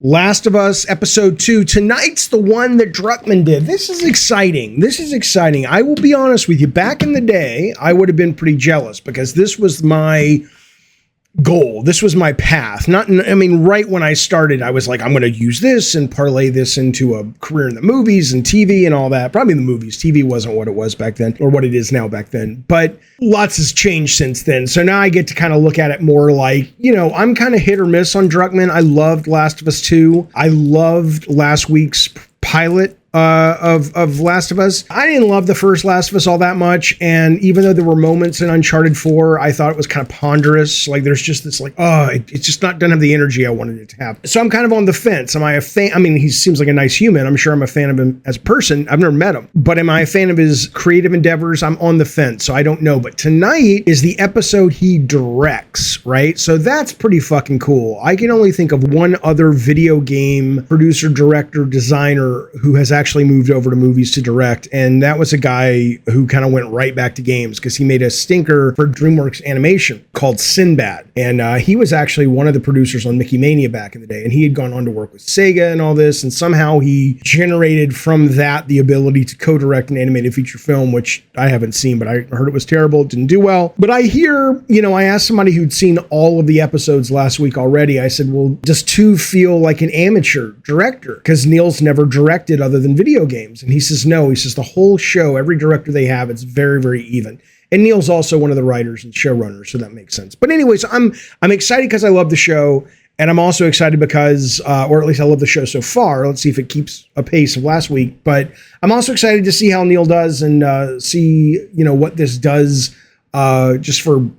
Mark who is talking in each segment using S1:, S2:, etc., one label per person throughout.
S1: Last of Us Episode 2. Tonight's the one that Druckmann did. This is exciting. This is exciting. I will be honest with you. Back in the day, I would have been pretty jealous because this was my goal. This was my path. Right when I started, I was like, I'm going to use this and parlay this into a career in the movies and TV and all that. Probably the movies. TV wasn't what it was back then or what it is now back then. But lots has changed since then. So now I get to kind of look at it more like, I'm kind of hit or miss on Druckmann. I loved Last of Us 2. I loved last week's pilot of Last of Us. I didn't love the first Last of Us all that much, and even though there were moments in Uncharted 4, I thought it was kind of ponderous. Like there's just this it's just doesn't have the energy I wanted it to have. So I'm kind of on the fence. Am I a fan? I mean, he seems like a nice human. I'm sure I'm a fan of him as a person. I've never met him, but am I a fan of his creative endeavors? I'm on the fence, so I don't know. But tonight is the episode he directs, right? So that's pretty fucking cool. I can only think of one other video game producer, director, designer who has actually moved over to movies to direct, and that was a guy who kind of went right back to games because he made a stinker for DreamWorks Animation called Sinbad, and he was actually one of the producers on Mickey Mania back in the day, and he had gone on to work with Sega and all this, and somehow he generated from that the ability to co-direct an animated feature film, which I haven't seen, but I heard it was terrible. It didn't do well. But I hear, I asked somebody who'd seen all of the episodes last week already. I said, well, does 2 feel like an amateur director? Because Neil's never directed other than video games. And he says, no, he says the whole show, every director they have, it's very, very even. And Neil's also one of the writers and showrunners, so that makes sense. But anyways, I'm excited because I love the show. And I'm also excited because, or at least I love the show so far. Let's see if it keeps a pace of last week. But I'm also excited to see how Neil does and see, what this does just for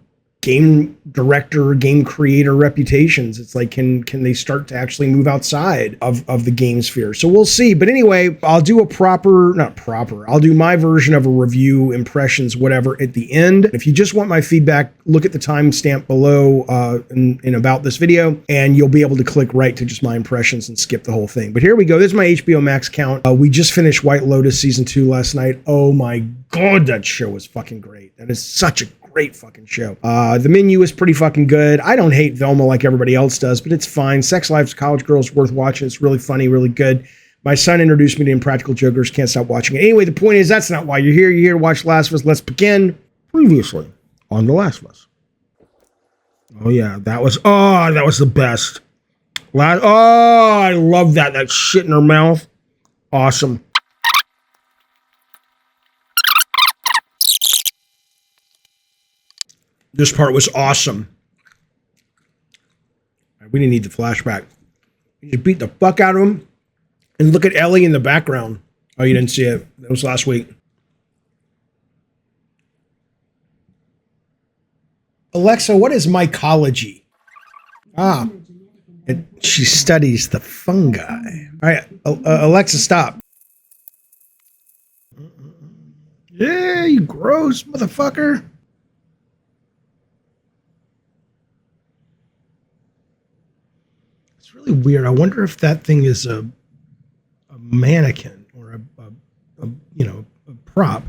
S1: game director, game creator reputations. It's like, can they start to actually move outside of the game sphere? So we'll see. But anyway, I'll do I'll do my version of a review, impressions, whatever at the end. If you just want my feedback, look at the timestamp below in about this video, and you'll be able to click right to just my impressions and skip the whole thing. But here we go. This is my Hbomax count. We just finished White Lotus season 2 last night. Oh my God, that show was fucking great. That is such a great fucking show. The menu is pretty fucking good. I don't hate Velma like everybody else does, but it's fine. Sex Lives of College Girls, worth watching. It's really funny, really good. My son introduced me to Impractical Jokers. Can't stop watching it. Anyway, the point is, that's not why you're here. You're here to watch Last of Us. Let's begin. Previously on The Last of Us. Oh yeah, that was the best. I love that. That shit in her mouth. Awesome. This part was awesome. We didn't need the flashback. You just beat the fuck out of him. And look at Ellie in the background. Oh, you didn't see it. That was last week. Alexa, what is mycology? She studies the fungi. All right, Alexa, stop. Yeah, you gross motherfucker. Really weird. I wonder if that thing is a mannequin or a prop.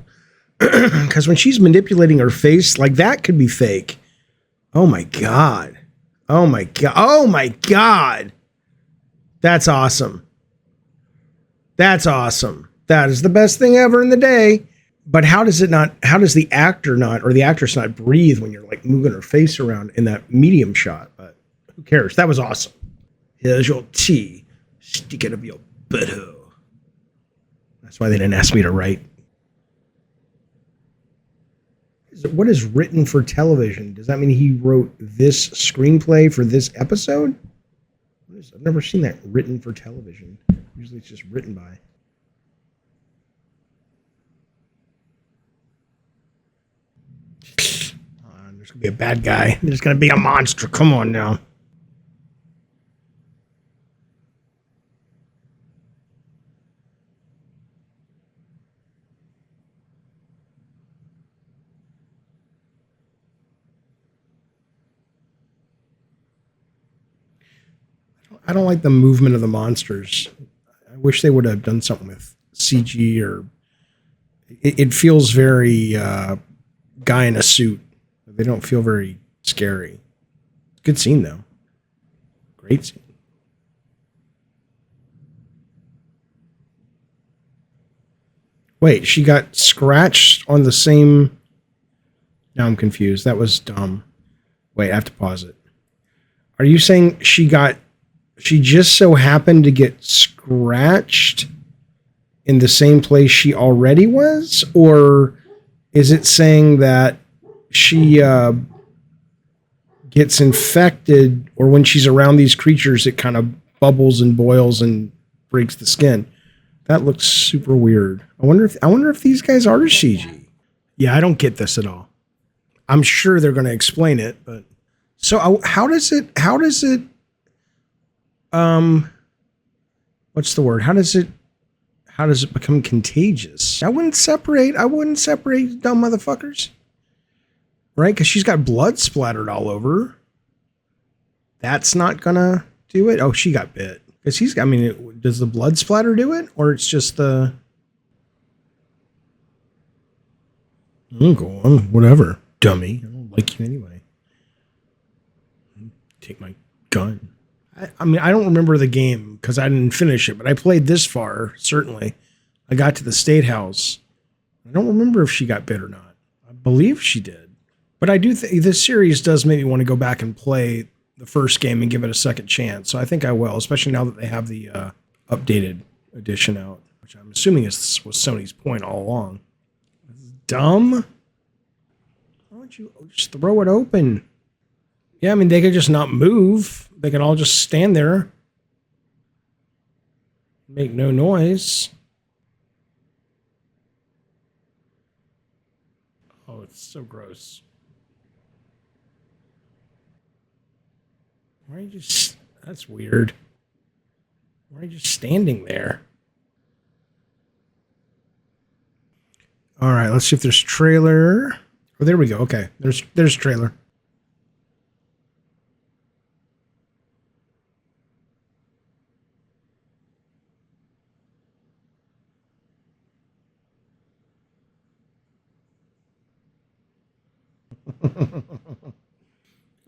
S1: Because when she's manipulating her face, like that could be fake. Oh my God. Oh my God. Oh my God. That's awesome. That's awesome. That is the best thing ever in the day. But how does the actor not, or the actress not breathe when you're like moving her face around in that medium shot? But who cares? That was awesome. Here's your tea. Stick it up your butthole. That's why they didn't ask me to write. What is written for television? Does that mean he wrote this screenplay for this episode? I've never seen that written for television. Usually it's just written by. There's going to be a bad guy. There's going to be a monster. Come on now. I don't like the movement of the monsters. I wish they would have done something with CG or it feels very guy in a suit. They don't feel very scary. Good scene though. Great scene. Wait, she got scratched on the same... Now I'm confused. That was dumb. Wait, I have to pause it. Are you saying she just so happened to get scratched in the same place she already was? Or is it saying that she gets infected, or when she's around these creatures, it kind of bubbles and boils and breaks the skin? That looks super weird. I wonder if these guys are CG. Yeah, I don't get this at all. I'm sure they're going to explain it, but so how does it what's the word? How does it become contagious? I wouldn't separate dumb motherfuckers. Right? Because she's got blood splattered all over her. That's not gonna do it. Oh, she got bit. Because does the blood splatter do it? Or it's just the... Go on, whatever, dummy. I don't like you anyway. Take my gun. I don't remember the game because I didn't finish it, but I played this far, certainly. I got to the State House. I don't remember if she got bit or not. I believe she did. But I do think this series does make me want to go back and play the first game and give it a second chance. So I think I will, especially now that they have the updated edition out, which I'm assuming was Sony's point all along. Dumb. Why don't you just throw it open? Yeah, I mean, they could just not move. They could all just stand there. Make no noise. Oh, it's so gross. Why are you just... That's weird. Why are you just standing there? All right, let's see if there's trailer. Oh, there we go. Okay, there's trailer.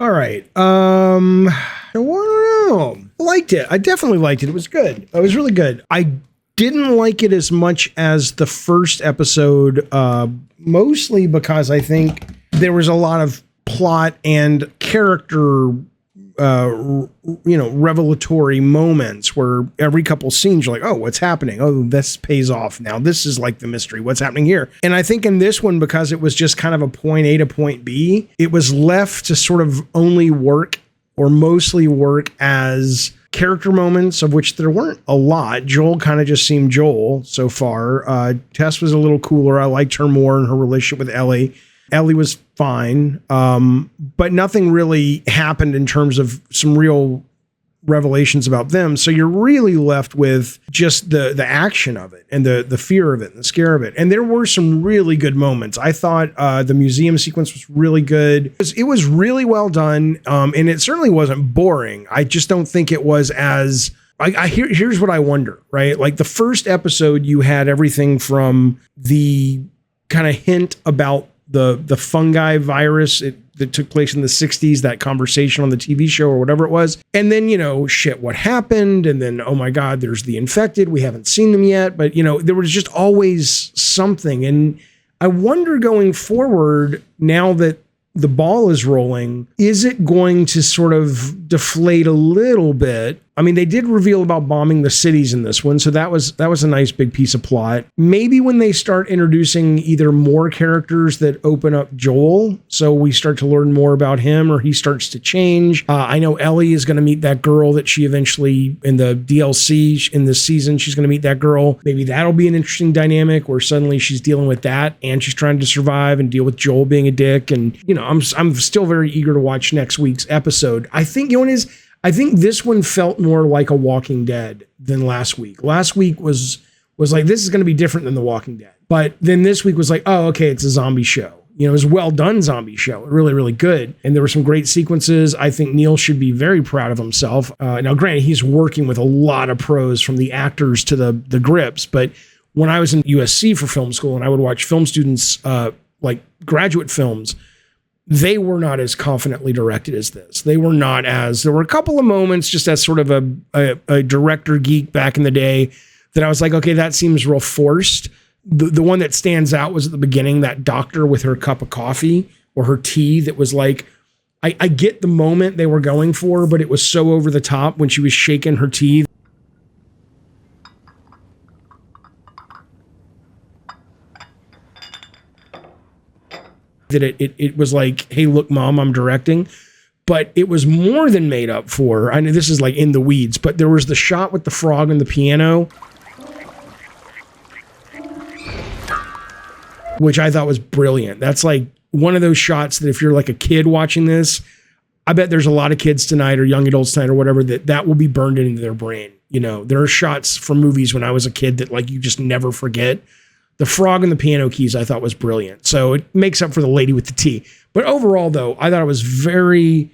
S1: All right. I don't know. I liked it. I definitely liked it. It was good. It was really good. I didn't like it as much as the first episode, mostly because I think there was a lot of plot and character, revelatory moments where every couple scenes you're like, oh, what's happening? Oh, this pays off now. This is like the mystery. What's happening here? And I think in this one, because it was just kind of a point A to point B, it was left to sort of only work or mostly work as character moments, of which there weren't a lot. Joel kind of just seemed Joel so far. Tess was a little cooler. I liked her more in her relationship with Ellie. Ellie was fine, but nothing really happened in terms of some real revelations about them. So you're really left with just the action of it and the fear of it and the scare of it. And there were some really good moments. I thought the museum sequence was really good. It was really well done, and it certainly wasn't boring. I just don't think it was as... Here's what I wonder, right? Like the first episode, you had everything from the kind of hint about the fungi virus that took place in the 60s, that conversation on the TV show or whatever it was. And then, what happened? And then, oh my God, there's the infected. We haven't seen them yet. But, there was just always something. And I wonder going forward, now that the ball is rolling, is it going to sort of deflate a little bit? I mean, they did reveal about bombing the cities in this one, so that was a nice big piece of plot. Maybe when they start introducing either more characters that open up Joel, so we start to learn more about him, or he starts to change. I know Ellie is going to meet that girl that she eventually, in the DLC in this season, she's going to meet that girl. Maybe that'll be an interesting dynamic where suddenly she's dealing with that and she's trying to survive and deal with Joel being a dick. And I'm still very eager to watch next week's episode. I think I think this one felt more like a Walking Dead than last week. Last week was like, this is going to be different than The Walking Dead. But then this week was like, oh, okay, it's a zombie show. It was a well-done zombie show. Really, really good. And there were some great sequences. I think Neil should be very proud of himself. Now, granted, he's working with a lot of pros, from the actors to the grips. But when I was in USC for film school and I would watch film students, like graduate films, they were not as confidently directed as this. There were a couple of moments just as sort of a director geek back in the day that I was like, okay, that seems real forced. the one that stands out was at the beginning, that doctor with her cup of coffee or her tea that was like, I get the moment they were going for, but it was so over the top when she was shaking her tea. That it was like, hey, look, Mom, I'm directing. But it was more than made up for. I know this is like in the weeds, but there was the shot with the frog and the piano, which I thought was brilliant. That's like one of those shots that if you're like a kid watching this, I bet there's a lot of kids tonight or young adults tonight or whatever that will be burned into their brain. You know, there are shots from movies when I was a kid that like you just never forget. The frog and the piano keys I thought was brilliant. So it makes up for the lady with the tea. But overall, though, I thought it was really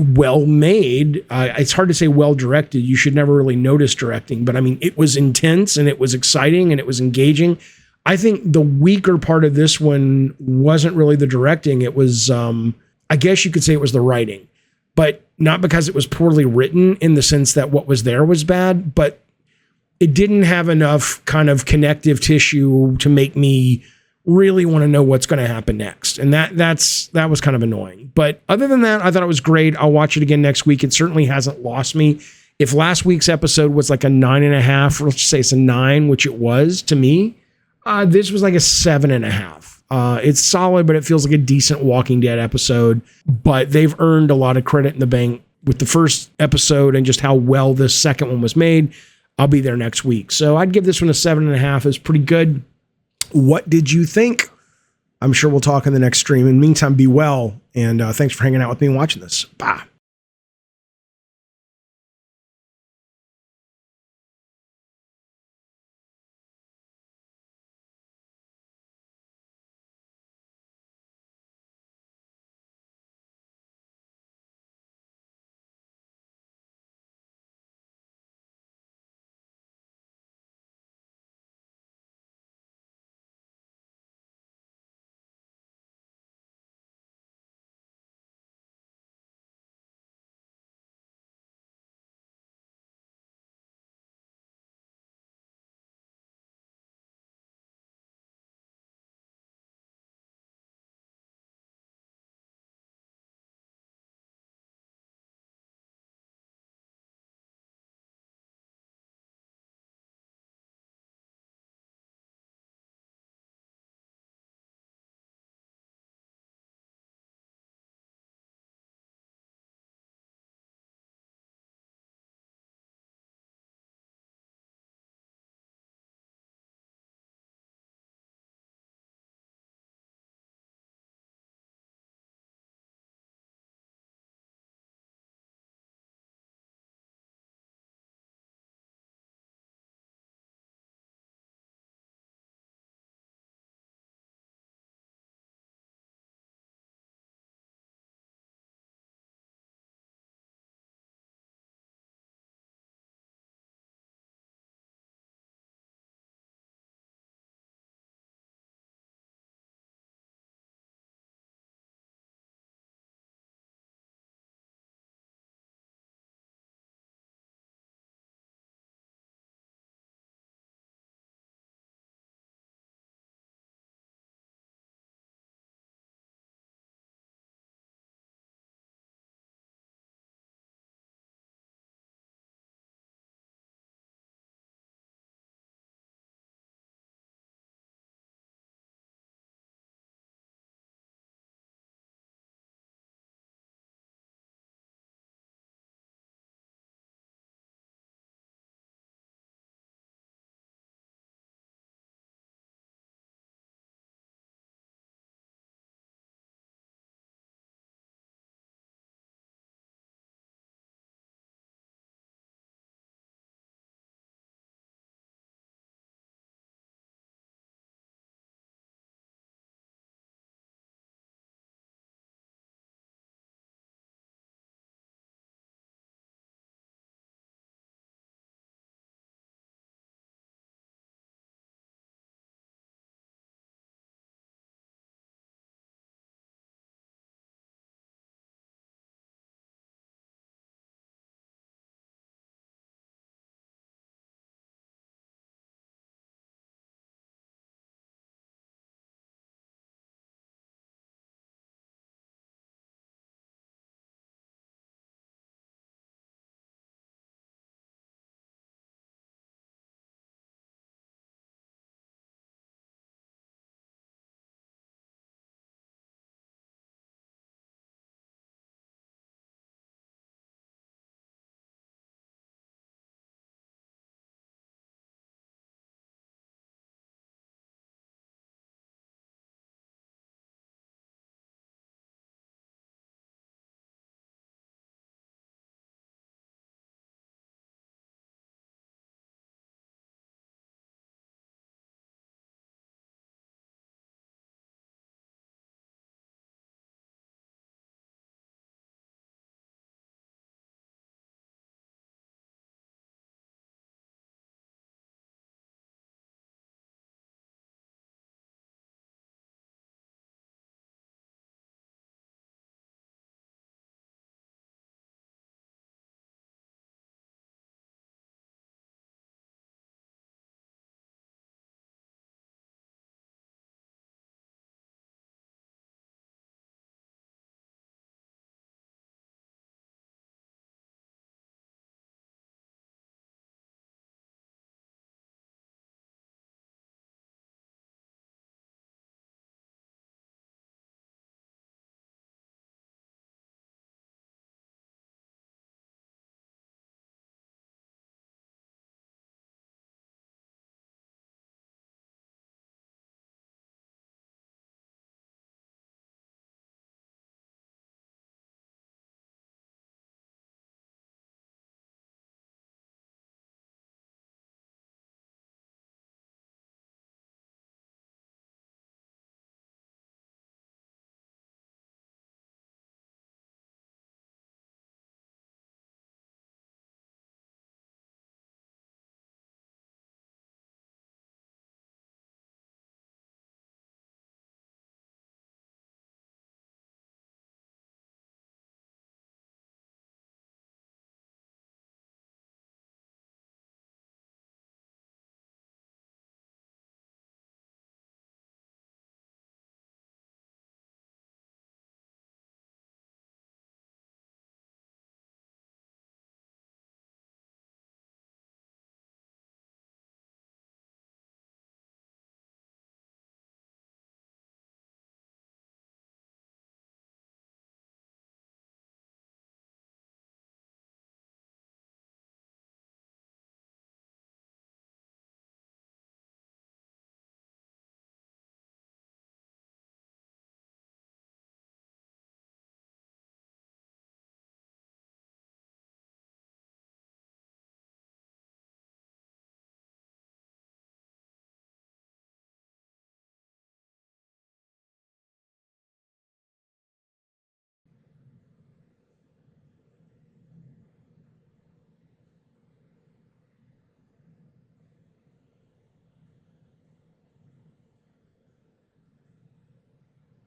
S1: well made. It's hard to say well directed. You should never really notice directing. But I mean, it was intense and it was exciting and it was engaging. I think the weaker part of this one wasn't really the directing. It was, I guess you could say it was the writing. But not because it was poorly written in the sense that what was there was bad, but it didn't have enough kind of connective tissue to make me really want to know what's going to happen next. And that was kind of annoying. But other than that, I thought it was great. I'll watch it again next week. It certainly hasn't lost me. If last week's episode was like a 9.5, or let's just say it's a 9, which it was to me, this was like a 7.5. It's solid, but it feels like a decent Walking Dead episode. But they've earned a lot of credit in the bank with the first episode and just how well this second one was made. I'll be there next week. So I'd give this one a 7.5. It's pretty good. What did you think? I'm sure we'll talk in the next stream. In the meantime, be well. And thanks for hanging out with me and watching this. Bye.